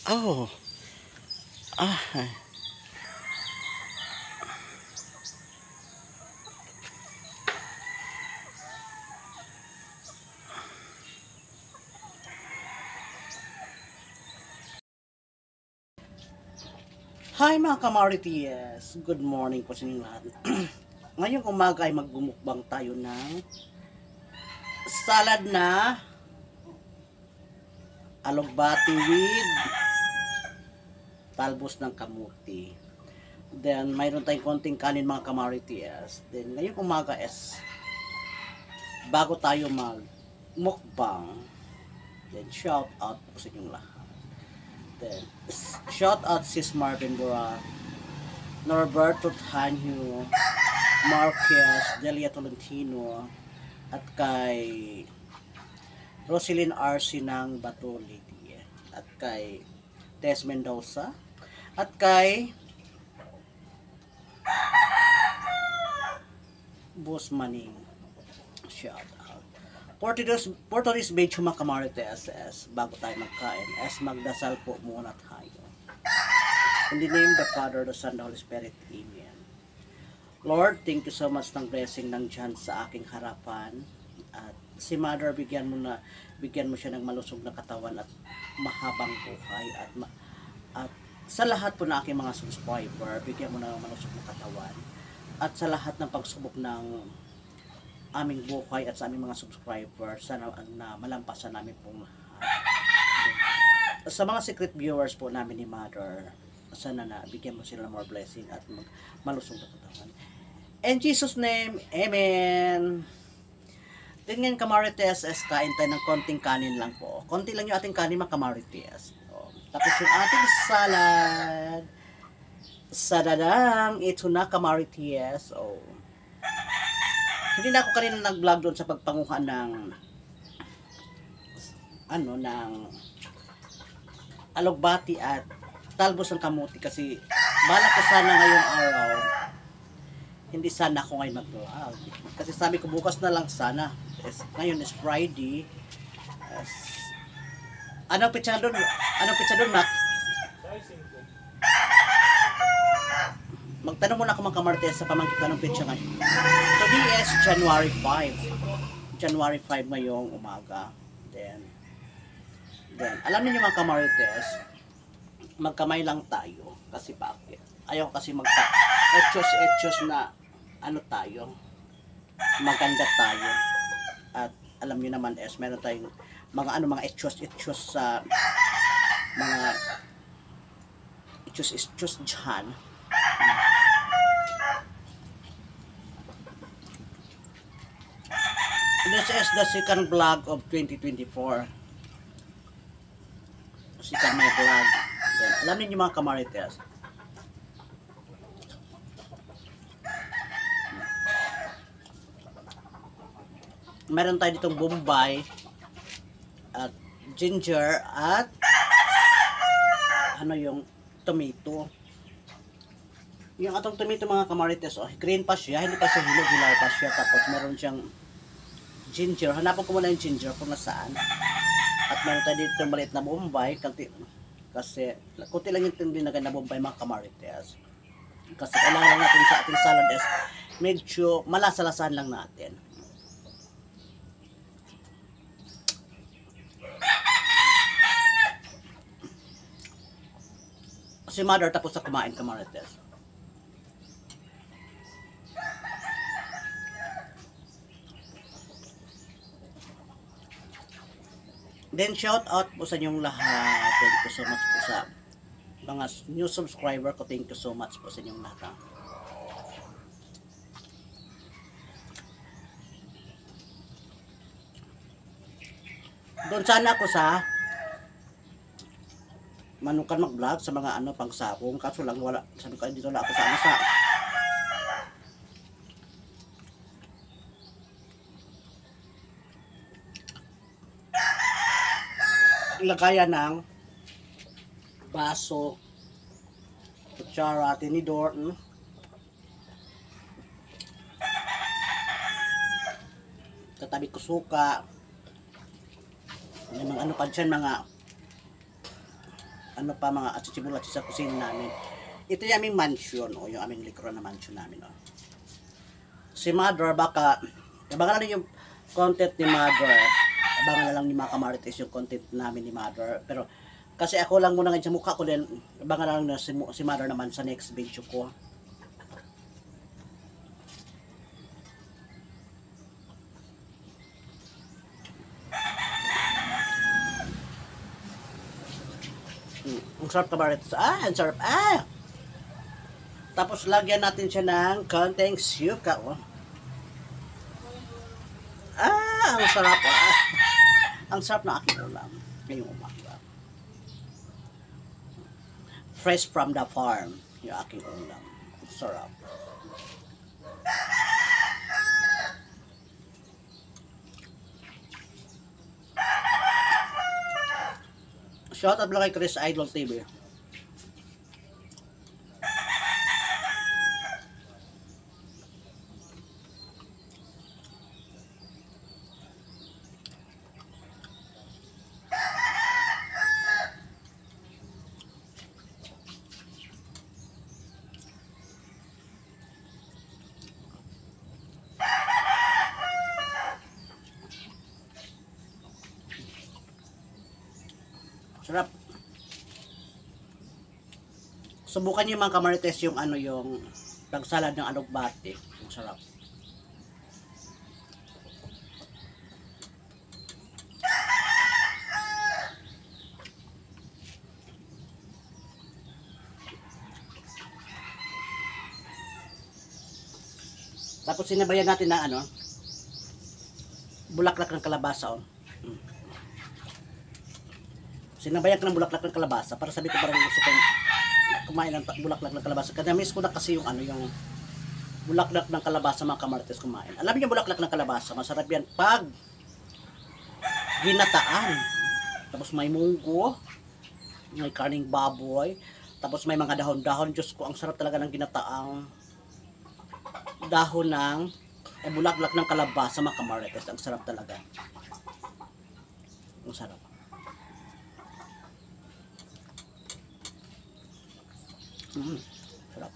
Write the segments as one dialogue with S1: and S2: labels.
S1: Oh, ah. Hi mga kamarites! Good morning po sa inyo lahat. Ngayong umaga ay magbumukbang tayo ng salad na alugbati with talbos ng kamuti. Then mayroon tayong konting kanin mga kamarites. Then ngayong umaga is bago tayo magmukbang, then shout out po sa inyong lahat. Then, shout out sis Marvin Dura, Norberto Tanyo, Marquez, Delia Tolentino, at kay Roselyn RC ng Batuli, at kay Tess Mendoza, at kay Boss Maning. Shout out. Porturis Beach mga kamarites, bago tayo magkain, magdasal po muna tayo. In the name of the Father, the Son, the Holy Spirit, Amen. Lord, thank you so much ng blessing ng dyan sa aking harapan. At si Mother, bigyan mo siya ng malusog na katawan at mahabang buhay. At sa lahat po na aking mga subscriber, bigyan mo ng malusog na katawan. At sa lahat ng pagsubok ng aming buhay at sa aming mga subscribers, sana na malampasan namin pong lahat. Sa mga secret viewers po namin ni Mother, sana na bigyan mo sila more blessing at malusog na katawan. In Jesus' name, Amen. Tingnan kamarites, kain tayo ng konting kanin lang po. Konti lang yung ating kanin mga kamarites. Tapos yung ating salad. Sadadang, ito na kamarites. Hindi na ako kanina nag-vlog doon sa pagpanguha ng ng alugbati at talbos ng kamuti kasi balak ko sana ngayong araw hindi sana ako ngayon mag-vlog kasi sabi ko bukas na lang sana. Ngayon is Friday. Anong pitsa doon? Mac? Magtanong muna ako mga kamartes sa pamangkin ko anong pitsa ngayon. Today is January 5. January 5 ngayong umaga. Then alam niyo mga kamarites, magkamay lang tayo. Kasi bakit? Ayaw kasi etchos na tayo. Maganda tayo. At alam niyo naman meron tayong mga etchos sa mga etchos dyan. This is the second vlog of 2024. Second my vlog. Then, alam niyo mga kamarites, meron tayo ditong bombay at ginger at yung tomato. Yung atong tomato mga kamarites, green pa siya, hindi pa siya hilaw pa siya. Tapos meron siyang ginger. Hanapan ko muna yung ginger kung nasaan. At meron tayo dito maliit na bombay. Kasi kunti lang yung dinagay na bombay mga kamarites. Kasi kailangan natin sa ating salad medyo malasa-lasahan lang natin. Si Mother tapos na kumain kamarites. Then shout out po sa inyong lahat. Thank you so much po sa mga new subscriber ko. Thank you so much po sa inyong lahat. Doon sana ako sa manukan mag-vlog sa mga pangsabong. Kaso lang wala. Sabi ko dito lang ako sa lagayan ng baso, kutsara, tinidor, katabi ko suka, yung mga pa dyan, mga ano pa mga achichibula sa kusina namin. Ito yung aming mansion, o yung aming likuran na mansion namin. O. Si Mother, baka abangan na yung content ni Mother. Abangan na lang ni mga kamarites yung content namin ni Mother. Pero kasi ako lang muna ngayon sa mukha ko din, abangan na lang na si Mother naman sa next video ko. Ang sarap kamarites. Ang sarap. Tapos lagyan natin siya ng konting suka. Oh. Ang sarap. Ang sarap na aking ulam. Ngayong umaga. Fresh from the farm. Yung aking ulam. Ang sarap. Shout out lang kay Chris Idol TV. Sarap. Subukan niyo mga kamarites yung ano yung tagsalad ng alugbati. Ang sarap. Tapos sinabayan natin ng ano bulaklak ng kalabasa. Oh. Sinabayan ko ng bulaklak ng kalabasa para sabi ko parang gusto kong kumain ng bulaklak ng kalabasa. Kasi miss ko na kasi yung ano yung bulaklak ng kalabasa mga kamarites kumain. Alam niyo bulaklak ng kalabasa, masarap yan pag ginataan. Tapos may munggo, may karning baboy, tapos may mga dahon-dahon. Diyos ko, ang sarap talaga ng ginataang dahon ng bulaklak ng kalabasa mga kamarites. Ang sarap talaga. Ang sarap. Sarap.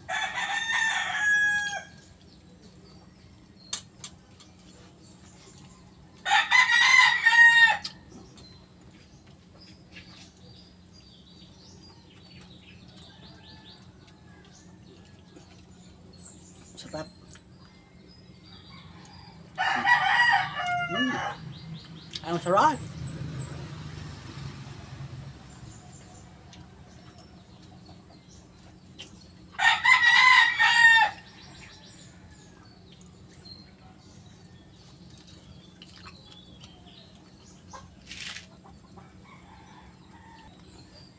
S1: Sarap. Ang sarap.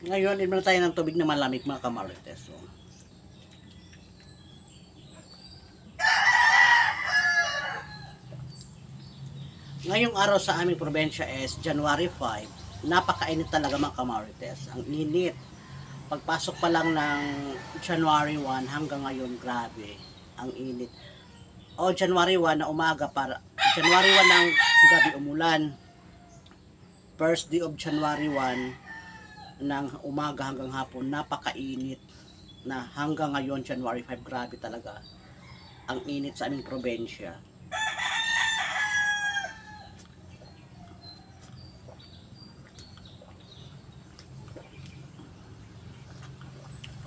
S1: Ngayon, inom tayo ng tubig na malamig mga kamarites. So, ngayong araw sa aming probinsya is January 5. Napakainit talaga mga kamarites. Ang init. Pagpasok pa lang ng January 1 hanggang ngayon, grabe. Ang init. January 1 na umaga para January 1 ng gabi umulan. First day of January 1 ng umaga hanggang hapon, napakainit na hanggang ngayon January 5, grabe talaga ang init sa aming probinsya.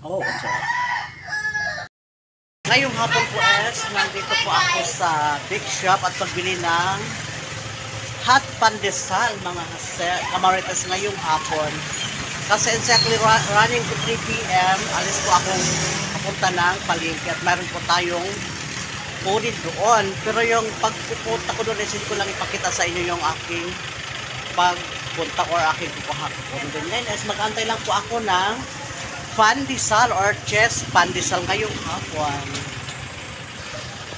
S1: Ang sarap. Ngayong hapon po nandito po ako sa big shop at pagbili ng hot pandesal mga kamarites ngayong hapon. Kasi exactly running to 3 p.m. alis po akong papunta ng palengke at mayroon po tayong foodie doon. Pero yung pagpupunta ko doon, isin ko lang ipakita sa inyo yung aking pagpunta or aking kukuha ko. Then mag-antay lang po ako ng pandesal or chest pandesal ngayong hapon.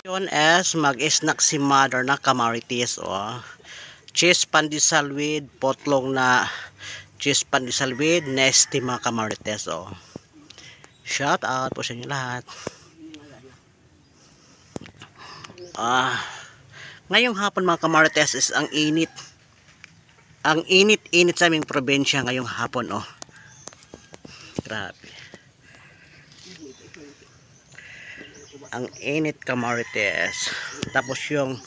S1: Yun mag-snack si Mother na kamarites. Cheese pandesal with potlong na cheese pandesal with nesty mga kamarites. Shout out po sa inyo lahat. Ngayong hapon mga kamarites is ang init. Ang init-init sa aming probinsya ngayong hapon. Grabe. Ang init Kamarites. Tapos yung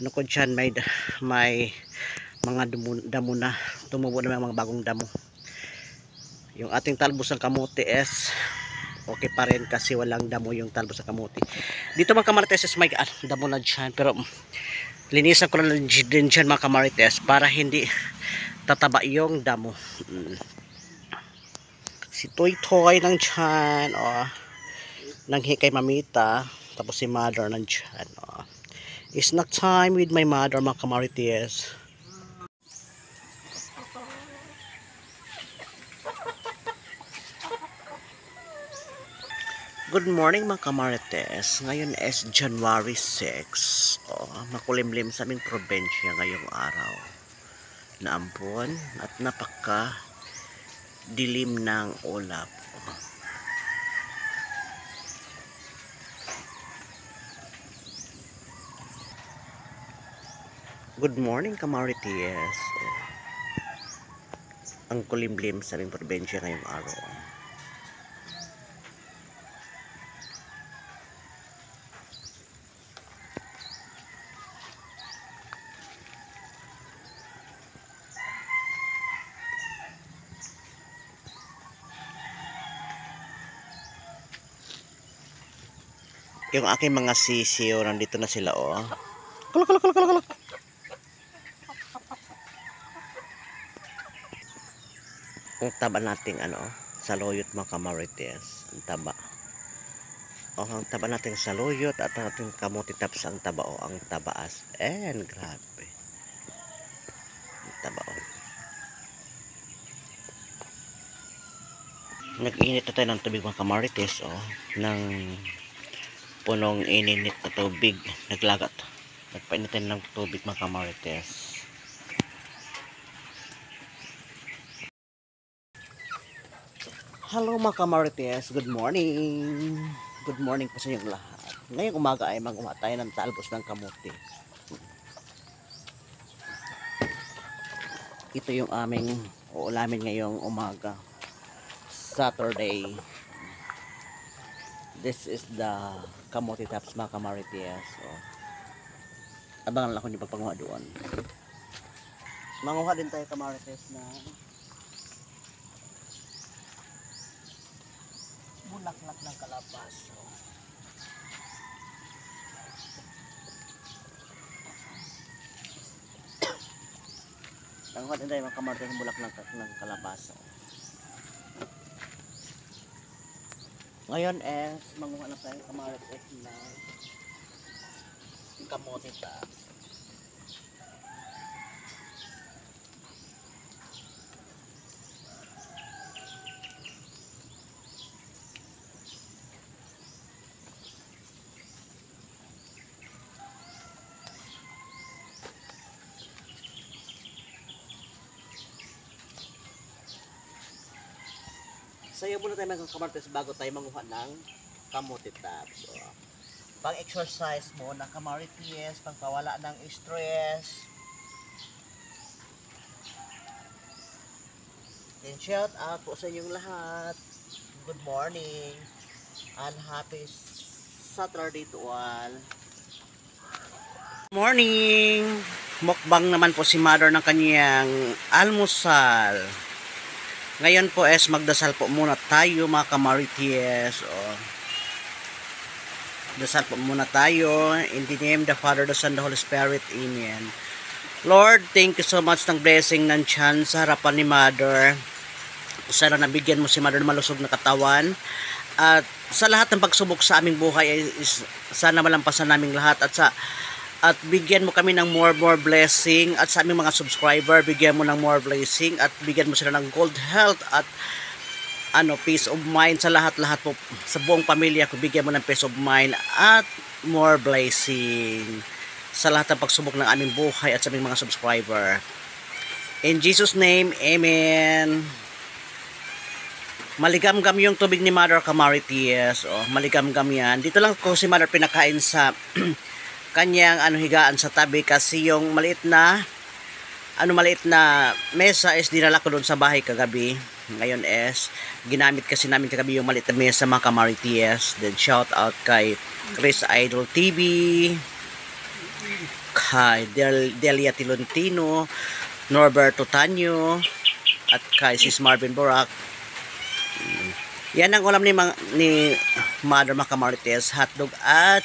S1: ano ko dyan, may mga damo na. Tumubo na mga bagong damo. Yung ating talbos ng kamote is okay pa rin kasi walang damo yung talbos ng kamote. Dito mga Kamarites is may damo na dyan. Pero linisan ko na din dyan mga Kamarites para hindi tataba yung damo. Si Toy Toy nang dyan. Nanghi kay Mamita. Tapos si Mother nang dyan. It's snack time with my mother mga Kamarites. Good morning mga Kamarites. Ngayon is January 6. Makulimlim sa aming probensya ngayong araw. Naampon at napaka dilim ng ulap. Good morning Kamarites. Ang kulimlim sa aming probensya ngayong araw. Yung aking mga sisiyo, nandito na sila Kulak. Ang taba nating saluyot mga Kamarites. Ang taba. Ang taba nating saluyot at ang ating kamote taps ang taba ang tabaas. Grabe. Ang taba Nag-init na tayo ng tubig mga Kamarites ng punong ininit na tubig. Naglagat. Nagpainitin ng tubig mga Kamarites. Hello mga Kamarites. Good morning. Good morning po sa inyong lahat. Ngayong umaga ay mag-uha tayo ng talbos ng kamote. Ito yung aming uulamin ngayong umaga. Saturday. This is the kamote taps mga Kamarites. Abangan lang ako yung pagpanguha doon. Manguha din tayo Kamarites na bulaklak ng kalabas. Manguha din tayo mga Kamarites ng bulaklak ng kalabas. Ngayon manguha na tayo Kamarites na kamote taps. Sayo muna tayo mga Kamarites bago tayo manguha ng kamote taps. Pang-exercise mo ng Kamarites, pangpawala ng stress. And shout out po sa inyong lahat. Good morning and happy Saturday to all. Morning! Mukbang naman po si Mother ng kanyang almusal. Ngayon po magdasal po muna tayo mga Kamarites. Dasal po muna tayo. In the name of the Father, the Son, the Holy Spirit. Amen. Lord, thank you so much ng blessing ng chance sa harapan ni Mother. Sana nabigyan mo si Mother ng malusog na katawan. At sa lahat ng pagsubok sa aming buhay, sana malampasan naming lahat. At bigyan mo kami ng more blessing. At sa aming mga subscriber, bigyan mo ng more blessing. At bigyan mo sila ng good health. At peace of mind sa lahat po. Sa buong pamilya ko, bigyan mo ng peace of mind. At more blessing. Sa lahat ng pagsubok ng aming buhay at sa aming mga subscriber. In Jesus' name, Amen. Maligamgam yung tubig ni Mother Kamarites. Maligamgam yan. Dito lang ko si Mother pinakain sa kanyang higaan sa tabi kasi yung maliit na mesa is dinala ko doon sa bahay kagabi. Ngayon is, ginamit kasi namin kagabi yung maliit na mesa mga kamarites. Then shout out kay Chris Idol TV, kay Delia Tilontino, Norberto Tanyo, at kay Sis Marvin Borak. Yan ang ulam ni Mother mga kamarites, hotdog at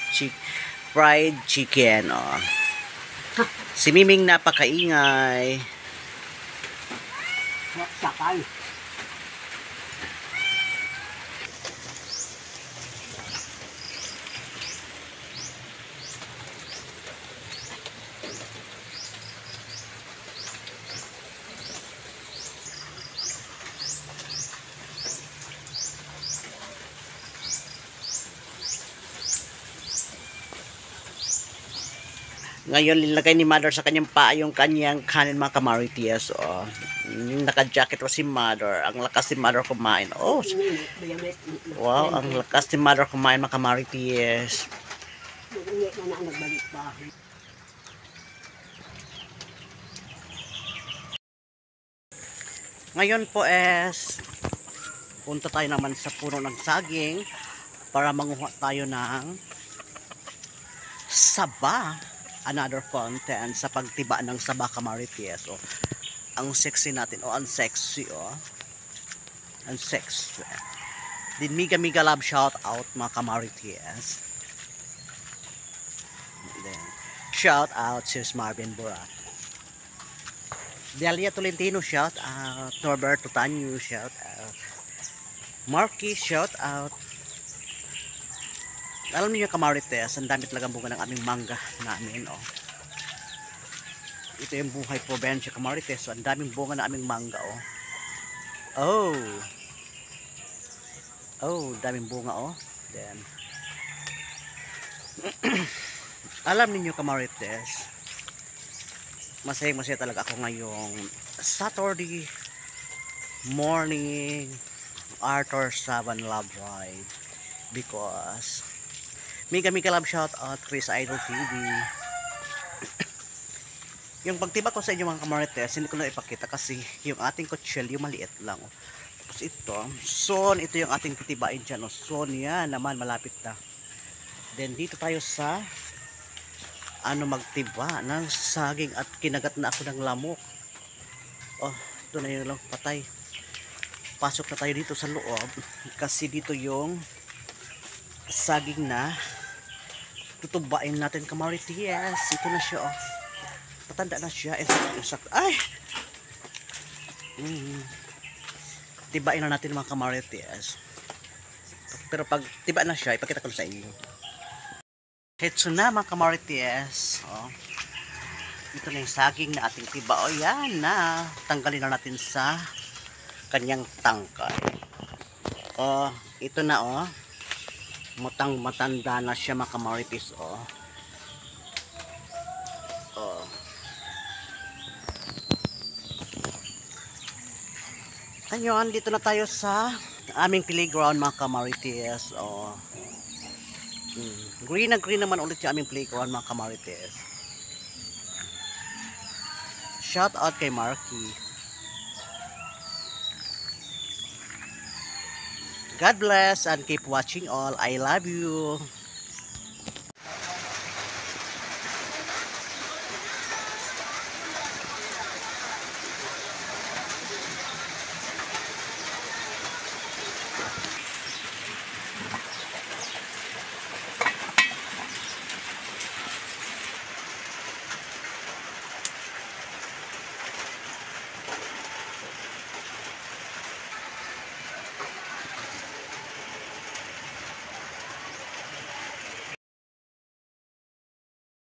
S1: fried chicken. Oh. Si Miming napakaingay.
S2: Sakay.
S1: Ngayon, nilagay ni Mother sa kanyang paa yung kanyang kanin mga kamarites. Oh. Yung naka-jacket pa si Mother. Ang lakas ni Mother kumain. Oh, wow, ang lakas ni Mother kumain mga kamarites. Ngayon po es punta tayo naman sa puno ng saging para manguha tayo ng saba. Another content sa pagtiba ng saba kamarites. Oh. Ang sexy natin. Oh, ang sexy. Oh. Ang sexy. Din Miga Love shout out mga kamarites. Then, shout out Sis Marvin Borak. Delia Tolentino shout out. Norberto Tanyo shout out. Marky shout out. Alam niyo kamarites, ang dami talagang bunga ng aming mangga namin. Oh. Ito yung buhay probinsya kamarites. So, ang daming bunga ng aming mangga. Oh. Oh, daming bunga. Oh. Then, alam niyo kamarites, masaya talaga ako ngayong Saturday morning Arthur 7 Love Ride because Miga Love shout out Chris Idol TV. Yung pagtiba ko sa inyo mga kamarites, hindi ko na ipakita kasi yung ating kutsilyo maliit lang. Tapos ito, son, ito yung ating titibain dyan. Son yan naman, malapit na. Then dito tayo sa magtiba ng saging at kinagat na ako ng lamok. Oh, ito na yung patay. Pasok na tayo dito sa loob kasi dito yung saging na tutubain natin kamarites. Ito na siya. Oh. Patanda na siya. Ay! Tibain na natin mga kamarites. Pero pag tiba na siya, ipakita ko sa inyo. Ito na mga kamarites. Oh. Ito na yung saging na ating tiba. O yan na. Tanggalin na natin sa kanyang tangkay. Oh, ito na oh. Matanda na siya mga kamarites. Oh. Oh. Ngayon, dito na tayo sa aming playground mga kamarites. Oh. Green na green naman ulit yung aming playground mga kamarites. Shout out kay Marky. God bless and keep watching all. I love you.